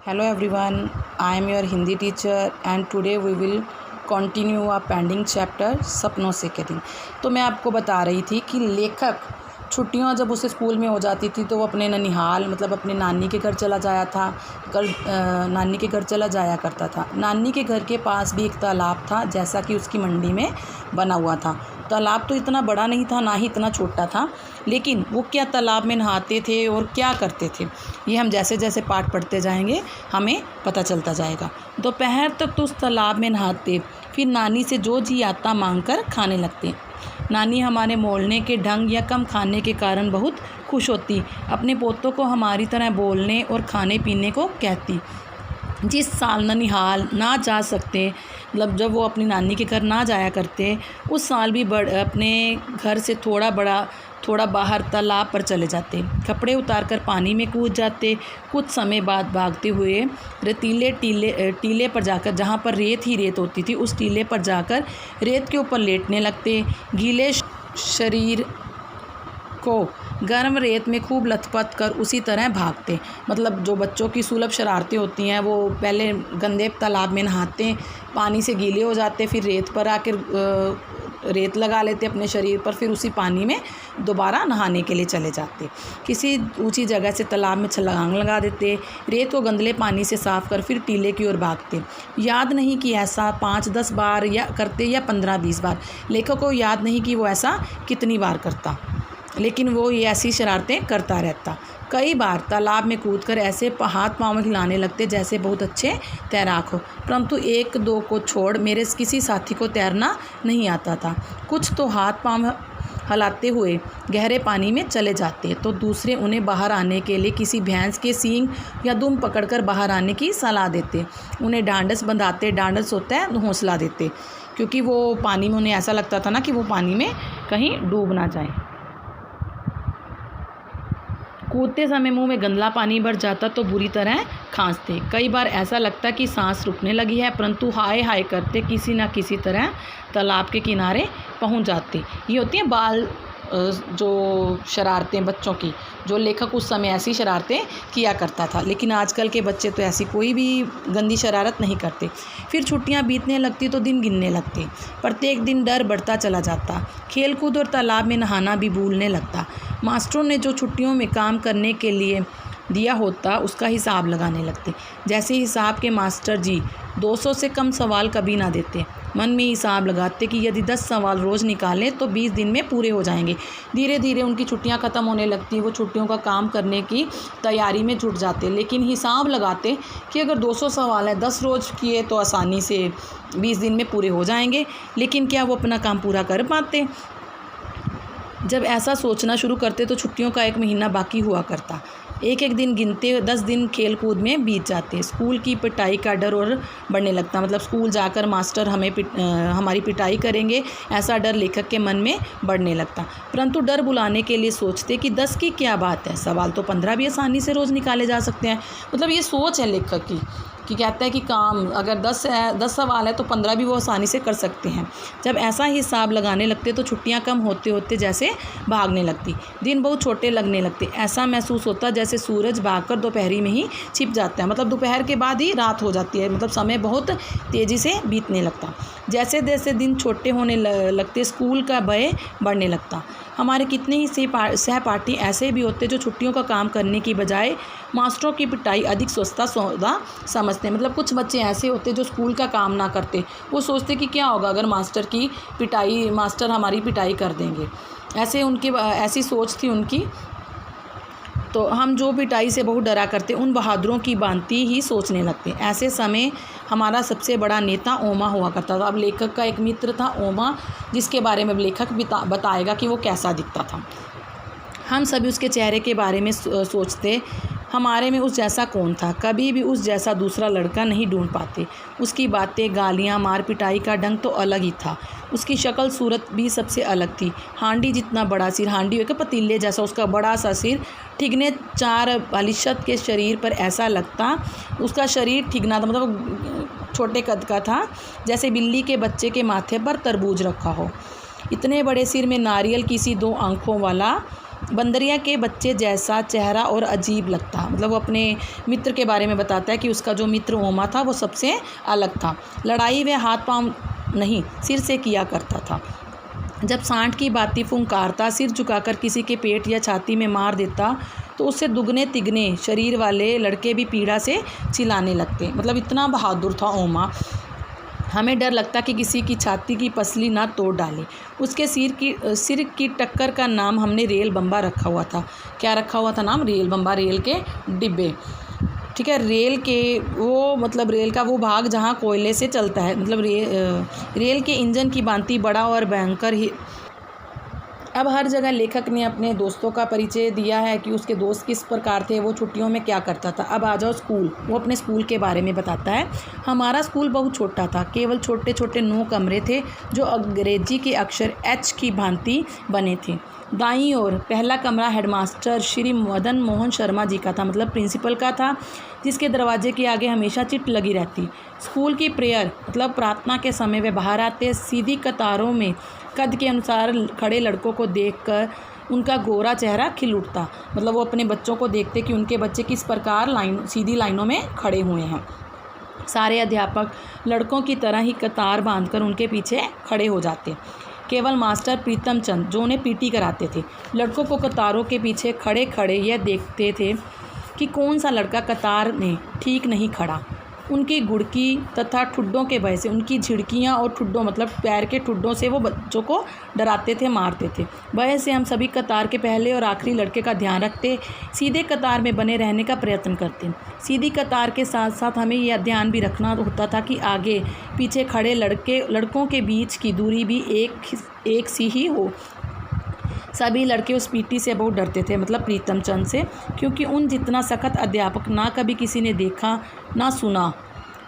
Hello everyone, I am your Hindi teacher and today we will continue a pending chapter सपनों से के दिन। तो मैं आपको बता रही थी कि लेखक छुट्टियां जब उसे स्कूल में हो जाती थी तो वो अपने ननिहाल मतलब अपने नानी के घर चला जाया था नानी के घर चला जाया करता था। नानी के घर के पास भी एक तालाब था जैसा कि उसकी मंडी में बना हुआ था। तालाब तो इतना बड़ा नहीं था ना ही इतना छोटा था, लेकिन वो क्या तालाब में नहाते थे और क्या करते थे ये हम जैसे जैसे पाठ पढ़ते जाएंगे हमें पता चलता जाएगा। दोपहर तक तो उस तालाब में नहाते, फिर नानी से जो जी आता मांग कर खाने लगते। नानी हमारे मोलने के ढंग या कम खाने के कारण बहुत खुश होती, अपने पोतों को हमारी तरह बोलने और खाने पीने को कहती। जिस साल ननिहाल ना जा सकते मतलब जब वो अपनी नानी के घर ना जाया करते, उस साल भी अपने घर से थोड़ा बाहर तालाब पर चले जाते, कपड़े उतार कर पानी में कूद जाते। कुछ समय बाद भागते हुए रेतीले टीले पर जाकर, जहाँ पर रेत ही रेत होती थी, उस टीले पर जाकर रेत के ऊपर लेटने लगते। गीले शरीर को गर्म रेत में खूब लथपथ कर उसी तरह भागते। मतलब जो बच्चों की सुलभ शरारतें होती हैं, वो पहले गंदे तालाब में नहाते, पानी से गीले हो जाते, फिर रेत पर आकर रेत लगा लेते अपने शरीर पर, फिर उसी पानी में दोबारा नहाने के लिए चले जाते। किसी ऊंची जगह से तालाब में छलांग लगा देते, रेत को गंदले पानी से साफ कर फिर टीले की ओर भागते। याद नहीं कि ऐसा 5-10 बार या करते या 15-20 बार। लेखक को याद नहीं कि वो ऐसा कितनी बार करता, लेकिन वो ये ऐसी शरारतें करता रहता। कई बार तालाब में कूदकर ऐसे हाथ पाँव में हिलाने लगते जैसे बहुत अच्छे तैराक हो, परंतु एक दो को छोड़ मेरे किसी साथी को तैरना नहीं आता था। कुछ तो हाथ पाँव हिलाते हुए गहरे पानी में चले जाते, तो दूसरे उन्हें बाहर आने के लिए किसी भैंस के सींग या दुम पकड़कर बाहर आने की सलाह देते। उन्हें डांडस बंधाते, डांडस होता है हौसला देते, क्योंकि वो पानी में उन्हें ऐसा लगता था ना कि वो पानी में कहीं डूब ना जाए। कूदते समय मुंह में गंदला पानी भर जाता तो बुरी तरह खांसते। कई बार ऐसा लगता कि सांस रुकने लगी है, परंतु हाय हाय करते किसी न किसी तरह तालाब के किनारे पहुंच जाते। ये होती हैं बाल जो शरारतें बच्चों की, जो लेखक उस समय ऐसी शरारतें किया करता था। लेकिन आजकल के बच्चे तो ऐसी कोई भी गंदी शरारत नहीं करते। फिर छुट्टियां बीतने लगती तो दिन गिनने लगते। प्रत्येक दिन डर बढ़ता चला जाता, खेल कूद और तालाब में नहाना भी भूलने लगता। मास्टरों ने जो छुट्टियों में काम करने के लिए दिया होता उसका हिसाब लगाने लगते। जैसे हिसाब के मास्टर जी 200 से कम सवाल कभी ना देते। मन में हिसाब लगाते कि यदि 10 सवाल रोज़ निकालें तो 20 दिन में पूरे हो जाएंगे। धीरे धीरे उनकी छुट्टियां ख़त्म होने लगती, वो छुट्टियों का काम करने की तैयारी में जुट जाते। लेकिन हिसाब लगाते कि अगर 200 सवाल है, 10 रोज़ किए तो आसानी से 20 दिन में पूरे हो जाएंगे। लेकिन क्या वो अपना काम पूरा कर पाते? जब ऐसा सोचना शुरू करते तो छुट्टियों का 1 महीना बाकी हुआ करता। एक एक दिन गिनते 10 दिन खेल कूद में बीत जाते। स्कूल की पिटाई का डर और बढ़ने लगता, मतलब स्कूल जाकर मास्टर हमारी पिटाई करेंगे, ऐसा डर लेखक के मन में बढ़ने लगता। परंतु डर बुलाने के लिए सोचते कि 10 की क्या बात है, सवाल तो 15 भी आसानी से रोज़ निकाले जा सकते हैं। मतलब ये सोच है लेखक की कि कहता है कि काम अगर 10 सवाल है तो 15 भी वो आसानी से कर सकते हैं। जब ऐसा हिसाब लगाने लगते तो छुट्टियां कम होते होते जैसे भागने लगती, दिन बहुत छोटे लगने लगते। ऐसा महसूस होता जैसे सूरज भागकर दोपहरी में ही छिप जाता है, मतलब दोपहर के बाद ही रात हो जाती है, मतलब समय बहुत तेज़ी से बीतने लगता। जैसे जैसे दिन छोटे होने लगते स्कूल का भय बढ़ने लगता। हमारे कितने ही सहपाठी ऐसे भी होते जो छुट्टियों का काम करने की बजाय मास्टरों की पिटाई अधिक सस्ता सौदा समझते। मतलब कुछ बच्चे ऐसे होते जो स्कूल का काम ना करते, वो सोचते कि क्या होगा अगर मास्टर हमारी पिटाई कर देंगे, ऐसी सोच थी उनकी। तो हम जो पिटाई से बहुत डरा करते उन बहादुरों की भांति ही सोचने लगते। ऐसे समय हमारा सबसे बड़ा नेता ओमा हुआ करता था। अब लेखक का एक मित्र था ओमा, जिसके बारे में लेखक बताएगा कि वो कैसा दिखता था। हम सभी उसके चेहरे के बारे में सोचते, हमारे में उस जैसा कौन था। कभी भी उस जैसा दूसरा लड़का नहीं ढूंढ पाते। उसकी बातें, गालियाँ, मार पिटाई का ढंग तो अलग ही था। उसकी शक्ल सूरत भी सबसे अलग थी। हांडी जितना बड़ा सिर, हांडी हो के पतीले जैसा उसका बड़ा सा सिर, ठिगने 4 बलिष्ठ के शरीर पर ऐसा लगता उसका शरीर ठिगना था, मतलब छोटे कद का था, जैसे बिल्ली के बच्चे के माथे पर तरबूज रखा हो। इतने बड़े सिर में नारियल की सी 2 आँखों वाला बंदरिया के बच्चे जैसा चेहरा और अजीब लगता, मतलब वो अपने मित्र के बारे में बताता है कि उसका जो मित्र ओमा था वो सबसे अलग था। लड़ाई वह हाथ पांव नहीं सिर से किया करता था। जब सांड की बाती फुंकारता, सिर झुकाकर किसी के पेट या छाती में मार देता तो उससे दुगने तिगने शरीर वाले लड़के भी पीड़ा से चिल्लाने लगते। मतलब इतना बहादुर था ओमा। हमें डर लगता कि किसी की छाती की पसली ना तोड़ डाले। उसके सिर की टक्कर का नाम हमने रेल बम्बा रखा हुआ था। क्या रखा हुआ था नाम? रेल बम्बा, रेल के डिब्बे। ठीक है, रेल के वो मतलब रेल का वो भाग जहाँ कोयले से चलता है, मतलब रेल के इंजन की भांति बड़ा और भयंकर ही। अब हर जगह लेखक ने अपने दोस्तों का परिचय दिया है कि उसके दोस्त किस प्रकार थे, वो छुट्टियों में क्या करता था। अब आ जाओ स्कूल। वो अपने स्कूल के बारे में बताता है। हमारा स्कूल बहुत छोटा था, केवल छोटे छोटे 9 कमरे थे जो अंग्रेजी के अक्षर एच की भांति बने थे। दाईं ओर पहला कमरा हेडमास्टर श्री मदन मोहन शर्मा जी का था, मतलब प्रिंसिपल का था, जिसके दरवाजे के आगे हमेशा चिट लगी रहती। स्कूल की प्रेयर मतलब प्रार्थना के समय वे बाहर आते। सीधी कतारों में कद के अनुसार खड़े लड़कों को देखकर उनका गोरा चेहरा खिल उठता। मतलब वो अपने बच्चों को देखते कि उनके बच्चे किस प्रकार सीधी लाइनों में खड़े हुए हैं। सारे अध्यापक लड़कों की तरह ही कतार बांधकर उनके पीछे खड़े हो जाते। केवल मास्टर प्रीतम चंद, जो उन्हें पीटी कराते थे, लड़कों को कतारों के पीछे खड़े खड़े यह देखते थे कि कौन सा लड़का कतार में ठीक नहीं खड़ा। उनकी गुड़की तथा ठुड्डों के भय से, उनकी झिड़कियाँ और ठुड्डों मतलब पैर के ठुड्डों से वो बच्चों को डराते थे, मारते थे। भय से हम सभी कतार के पहले और आखिरी लड़के का ध्यान रखते, सीधे कतार में बने रहने का प्रयत्न करते। सीधी कतार के साथ साथ हमें यह ध्यान भी रखना होता था कि आगे पीछे खड़े लड़कों के बीच की दूरी भी एक सी ही हो। सभी लड़के उस पीटी से बहुत डरते थे, मतलब प्रीतम चंद से, क्योंकि उन जितना सख्त अध्यापक ना कभी किसी ने देखा ना सुना।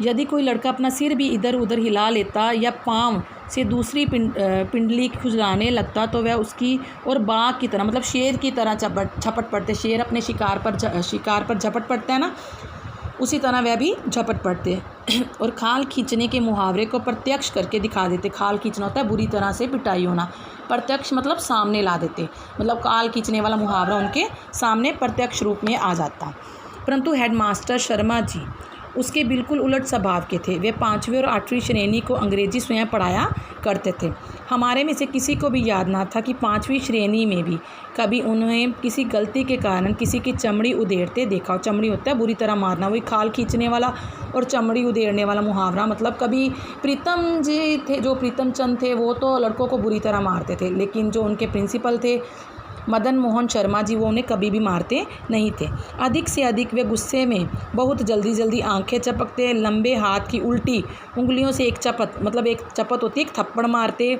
यदि कोई लड़का अपना सिर भी इधर उधर हिला लेता या पाँव से दूसरी पिंडली खुजलाने लगता तो वह उसकी और बाघ की तरह, मतलब शेर की तरह झपट पड़ते। शेर अपने शिकार पर झपट पड़ता है ना, उसी तरह वह भी झपट पड़ते और खाल खींचने के मुहावरे को प्रत्यक्ष करके दिखा देते। खाल खींचना होता है बुरी तरह से पिटाई होना, प्रत्यक्ष मतलब सामने ला देते, मतलब खाल खींचने वाला मुहावरा उनके सामने प्रत्यक्ष रूप में आ जाता। परंतु हेडमास्टर शर्मा जी उसके बिल्कुल उलट स्वभाव के थे। वे 5वीं और 8वीं श्रेणी को अंग्रेजी स्वयं पढ़ाया करते थे। हमारे में से किसी को भी याद ना था कि 5वीं श्रेणी में भी कभी उन्हें किसी गलती के कारण किसी की चमड़ी उधेड़ते देखा। चमड़ी होता है बुरी तरह मारना, वही खाल खींचने वाला और चमड़ी उधेड़ने वाला मुहावरा। मतलब कभी प्रीतम जी थे, जो प्रीतम चंद थे, वो तो लड़कों को बुरी तरह मारते थे, लेकिन जो उनके प्रिंसिपल थे मदन मोहन शर्मा जी, वो उन्हें कभी भी मारते नहीं थे। अधिक से अधिक वे गुस्से में बहुत जल्दी जल्दी आंखें चपकते, लंबे हाथ की उल्टी उंगलियों से एक चपत होती है, एक थप्पड़ मारते,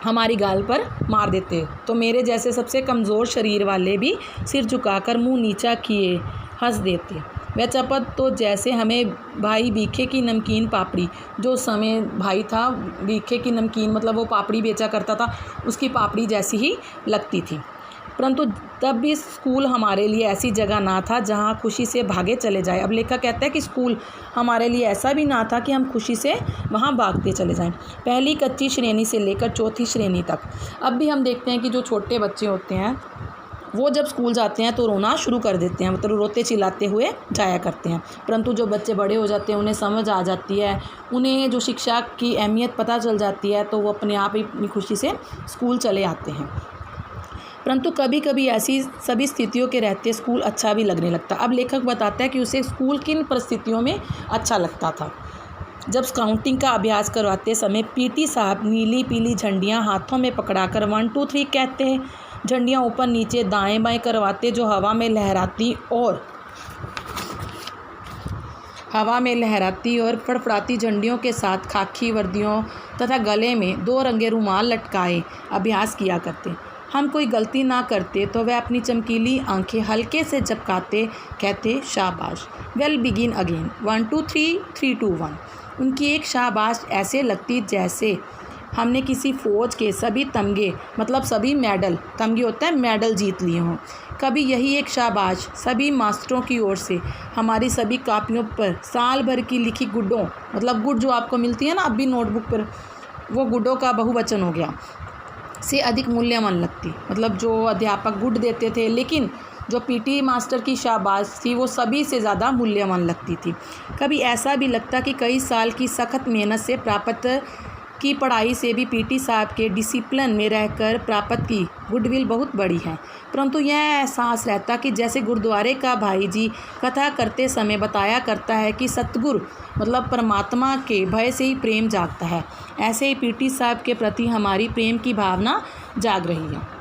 हमारी गाल पर मार देते। तो मेरे जैसे सबसे कमज़ोर शरीर वाले भी सिर झुकाकर मुंह नीचा किए हंस देते। वह चपत तो जैसे हमें भाई बीखे की नमकीन पापड़ी, जो समय भाई था बीखे की नमकीन मतलब वो पापड़ी बेचा करता था, उसकी पापड़ी जैसी ही लगती थी। परंतु तब भी स्कूल हमारे लिए ऐसी जगह ना था जहाँ खुशी से भागे चले जाए। अब लेखक कहता है कि स्कूल हमारे लिए ऐसा भी ना था कि हम खुशी से वहाँ भागते चले जाएं। पहली कच्ची श्रेणी से लेकर 4थी श्रेणी तक अब भी हम देखते हैं कि जो छोटे बच्चे होते हैं वो जब स्कूल जाते हैं तो रोना शुरू कर देते हैं, मतलब रोते चिल्लाते हुए जाया करते हैं। परंतु जो बच्चे बड़े हो जाते हैं, उन्हें समझ आ जाती है, उन्हें जो शिक्षा की अहमियत पता चल जाती है, तो वो अपने आप ही अपनी खुशी से स्कूल चले आते हैं। परंतु कभी कभी ऐसी सभी स्थितियों के रहते स्कूल अच्छा भी लगने लगता। अब लेखक बताता है कि उसे स्कूल किन परिस्थितियों में अच्छा लगता था। जब स्काउटिंग का अभ्यास करवाते समय पीटी साहब नीली पीली झंडियाँ हाथों में पकड़ाकर 1 2 3 कहते हैं। झंडियाँ ऊपर नीचे दाएं बाएं करवाते, जो हवा में लहराती और फड़फड़ाती झंडियों के साथ खाकी वर्दियों तथा गले में 2 रंगे रुमाल लटकाए अभ्यास किया करते। हम कोई गलती ना करते तो वह अपनी चमकीली आंखें हल्के से झपकाते, कहते शाबाश, वेल बिगिन अगेन, 1 2 3 3 2 1। उनकी एक शाबाश ऐसे लगती जैसे हमने किसी फ़ौज के सभी तमगे, मतलब सभी मेडल, तमगे होता है मेडल, जीत लिए हों। कभी यही एक शाबाश सभी मास्टरों की ओर से हमारी सभी कापियों पर साल भर की लिखी गुड्डों, मतलब गुड जो आपको मिलती है ना अब भी नोटबुक पर, वो गुड्डों का बहुवचन हो गया, से अधिक मूल्यवान लगती। मतलब जो अध्यापक गुड देते थे, लेकिन जो पीटी मास्टर की शाबाश थी वो सभी से ज़्यादा मूल्यवान लगती थी। कभी ऐसा भी लगता कि कई साल की सख्त मेहनत से प्राप्त की पढ़ाई से भी पीटी साहब के डिसिप्लिन में रहकर प्राप्त की गुडविल बहुत बड़ी है। परंतु यह एहसास रहता कि जैसे गुरुद्वारे का भाई जी कथा करते समय बताया करता है कि सतगुरु मतलब परमात्मा के भय से ही प्रेम जागता है, ऐसे ही पीटी साहब के प्रति हमारी प्रेम की भावना जाग रही है।